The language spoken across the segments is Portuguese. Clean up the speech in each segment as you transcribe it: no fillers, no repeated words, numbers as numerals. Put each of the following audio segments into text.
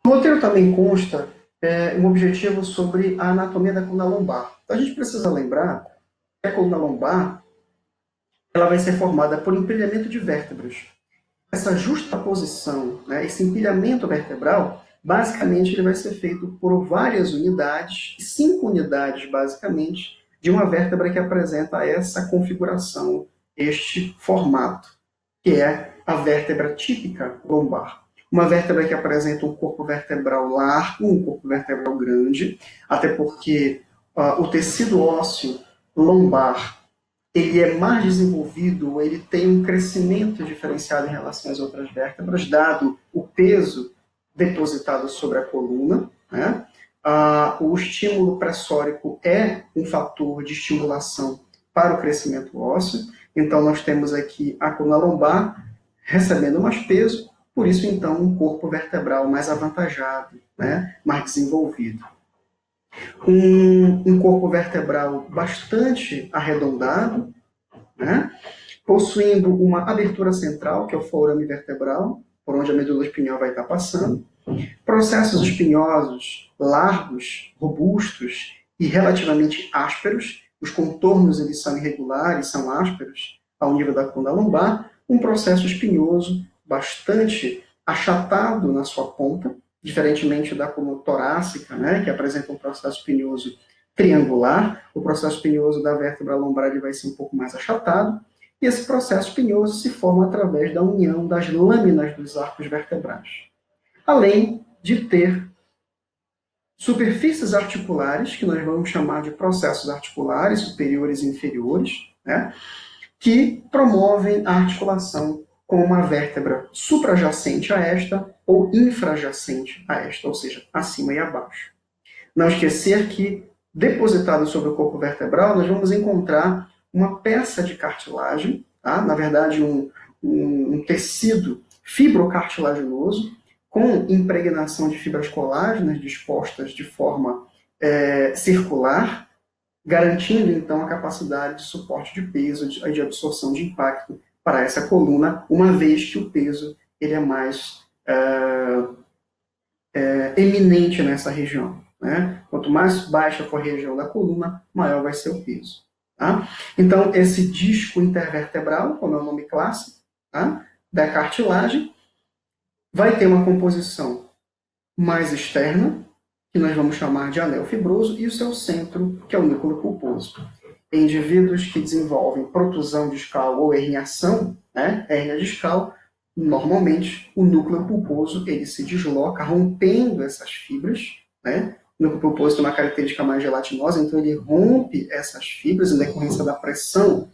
No roteiro também consta um objetivo sobre a anatomia da coluna lombar. Então, a gente precisa lembrar que a coluna lombar ela vai ser formada por empilhamento de vértebras. Essa justaposição, né, esse empilhamento vertebral, basicamente ele vai ser feito por várias unidades, 5 unidades basicamente, de uma vértebra que apresenta essa configuração, este formato, que é a vértebra típica lombar. Uma vértebra que apresenta um corpo vertebral largo, um corpo vertebral grande, até porque o tecido ósseo lombar ele é mais desenvolvido, ele tem um crescimento diferenciado em relação às outras vértebras, dado o peso depositado sobre a coluna, né? O estímulo pressórico é um fator de estimulação para o crescimento ósseo, então nós temos aqui a coluna lombar recebendo mais peso, por isso então um corpo vertebral mais avantajado, né? Mais desenvolvido. Um corpo vertebral bastante arredondado, né? Possuindo uma abertura central, que é o forame vertebral, por onde a medula espinhal vai estar passando, processos espinhosos largos, robustos e relativamente ásperos, os contornos eles são irregulares, são ásperos ao nível da coluna lombar, um processo espinhoso bastante achatado na sua ponta, diferentemente da coluna torácica, né, que apresenta um processo espinhoso triangular, o processo espinhoso da vértebra lombar vai ser um pouco mais achatado, e esse processo espinhoso se forma através da união das lâminas dos arcos vertebrais. Além de ter superfícies articulares, que nós vamos chamar de processos articulares superiores e inferiores, né, que promovem a articulação com uma vértebra suprajacente a esta ou infrajacente a esta, ou seja, acima e abaixo. Não esquecer que, depositado sobre o corpo vertebral, nós vamos encontrar uma peça de cartilagem, tá? Na verdade, um tecido fibrocartilaginoso, com impregnação de fibras colágenas dispostas de forma circular, garantindo então a capacidade de suporte de peso, de absorção de impacto para essa coluna, uma vez que o peso ele é mais eminente nessa região, né? Quanto mais baixa for a região da coluna, maior vai ser o peso. Tá? Então, esse disco intervertebral, como é o nome clássico, tá? Da cartilagem, vai ter uma composição mais externa, que nós vamos chamar de anel fibroso, e o seu centro, que é o núcleo pulposo. Em indivíduos que desenvolvem protusão discal ou herniação, né, hérnia discal, normalmente o núcleo pulposo ele se desloca, rompendo essas fibras, né? O núcleo pulposo tem uma característica mais gelatinosa, então ele rompe essas fibras em decorrência da pressão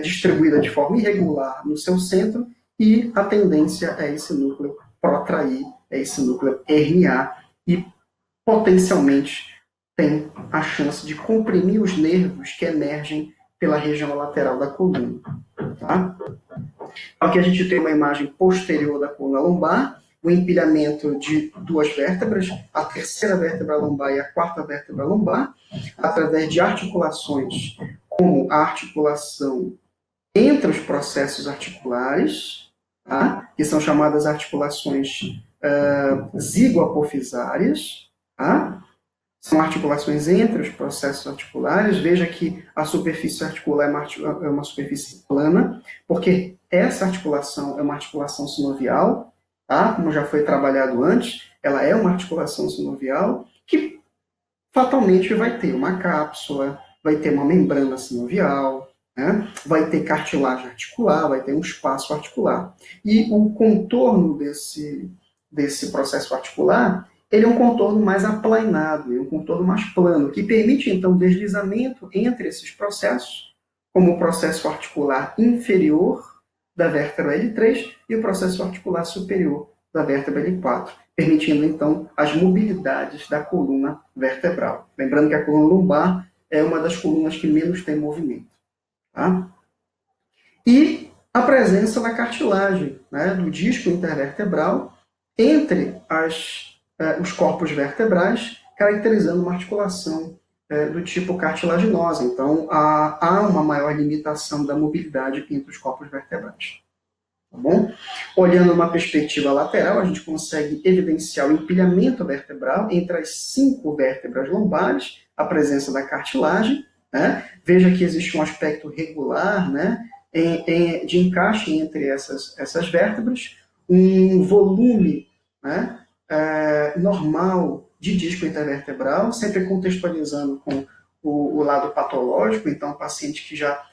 distribuída de forma irregular no seu centro, e a tendência é esse núcleo protrair, é esse núcleo herniar, e potencialmente tem a chance de comprimir os nervos que emergem pela região lateral da coluna. Tá? Aqui a gente tem uma imagem posterior da coluna lombar, o empilhamento de duas vértebras, a terceira vértebra lombar e a quarta vértebra lombar, através de articulações, como a articulação entre os processos articulares, tá? Que são chamadas articulações zigoapofisárias, tá? São articulações entre os processos articulares. Veja que a superfície articular é uma superfície plana, porque essa articulação é uma articulação sinovial, tá? Como já foi trabalhado antes, ela é uma articulação sinovial que fatalmente vai ter uma cápsula, vai ter uma membrana sinovial, né? Vai ter cartilagem articular, vai ter um espaço articular. E o contorno desse processo articular, ele é um contorno mais aplainado, é um contorno mais plano, que permite, então, deslizamento entre esses processos, como o processo articular inferior da vértebra L3 e o processo articular superior da vértebra L4, permitindo, então, as mobilidades da coluna vertebral. Lembrando que a coluna lombar é uma das colunas que menos tem movimento. Tá? E a presença da cartilagem, né, do disco intervertebral, entre os corpos vertebrais, caracterizando uma articulação do tipo cartilaginosa. Então, há uma maior limitação da mobilidade entre os corpos vertebrais. Tá bom? Olhando uma perspectiva lateral, a gente consegue evidenciar o empilhamento vertebral entre as 5 vértebras lombares, a presença da cartilagem, né? Veja que existe um aspecto regular, né, de encaixe entre essas vértebras, um volume, né, normal de disco intervertebral, sempre contextualizando com o lado patológico, então, paciente que já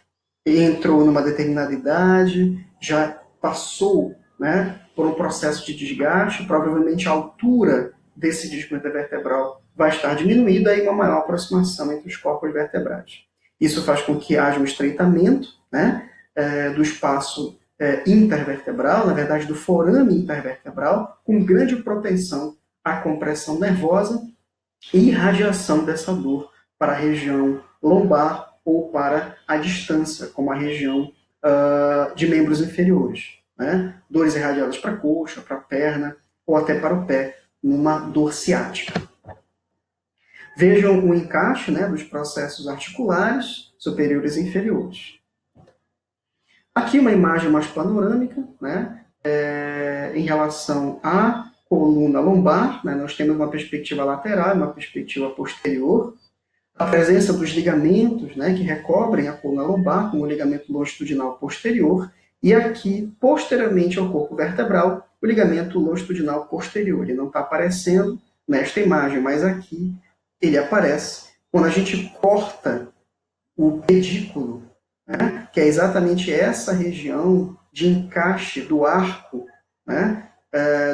entrou numa determinada idade, já passou, né, por um processo de desgaste, provavelmente a altura desse disco intervertebral vai estar diminuída e uma maior aproximação entre os corpos vertebrais. Isso faz com que haja um estreitamento, né, do espaço intervertebral, na verdade do forame intervertebral, com grande propensão à compressão nervosa e irradiação dessa dor para a região lombar ou para a distância, como a região de membros inferiores. Né? Dores irradiadas para a coxa, para a perna ou até para o pé, numa dor ciática. Vejam o encaixe, né, dos processos articulares superiores e inferiores. Aqui uma imagem mais panorâmica, né, em relação à coluna lombar, né, nós temos uma perspectiva lateral e uma perspectiva posterior. A presença dos ligamentos, né, que recobrem a coluna lombar, como o ligamento longitudinal posterior, e aqui, posteriormente ao corpo vertebral, o ligamento longitudinal posterior. Ele não está aparecendo nesta imagem, mas aqui ele aparece quando a gente corta o pedículo, né, que é exatamente essa região de encaixe do arco, né,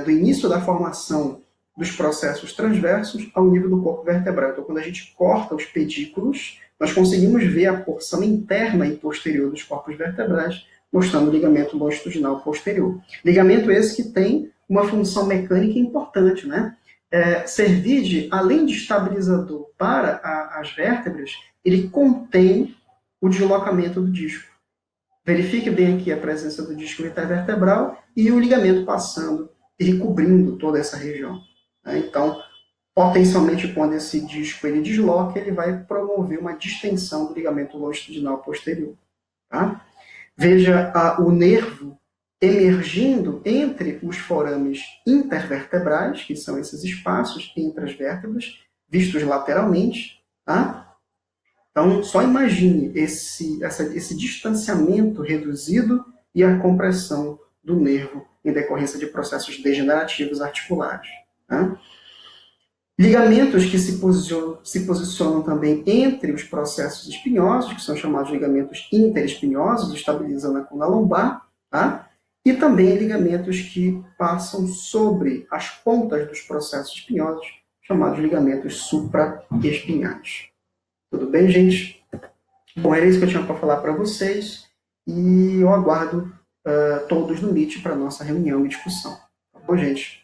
do início da formação dos processos transversos ao nível do corpo vertebral. Então, quando a gente corta os pedículos, nós conseguimos ver a porção interna e posterior dos corpos vertebrais, mostrando o ligamento longitudinal posterior. Ligamento esse que tem uma função mecânica importante, né? Servir de, além de estabilizador para as vértebras, ele contém o deslocamento do disco. Verifique bem aqui a presença do disco intervertebral e o ligamento passando e cobrindo toda essa região. Então, potencialmente, quando esse disco ele desloca, ele vai promover uma distensão do ligamento longitudinal posterior. Tá? Veja o nervo emergindo entre os forames intervertebrais, que são esses espaços entre as vértebras, vistos lateralmente. Tá? Então, só imagine esse distanciamento reduzido e a compressão do nervo em decorrência de processos degenerativos articulares. Tá? Ligamentos que se posicionam também entre os processos espinhosos, que são chamados de ligamentos interespinhosos, estabilizando a coluna lombar, tá? E também ligamentos que passam sobre as pontas dos processos espinhosos, chamados ligamentos supraespinhais. Tudo bem, gente? Bom, era isso que eu tinha para falar para vocês e eu aguardo todos no Meet para a nossa reunião e discussão. Tá bom, gente?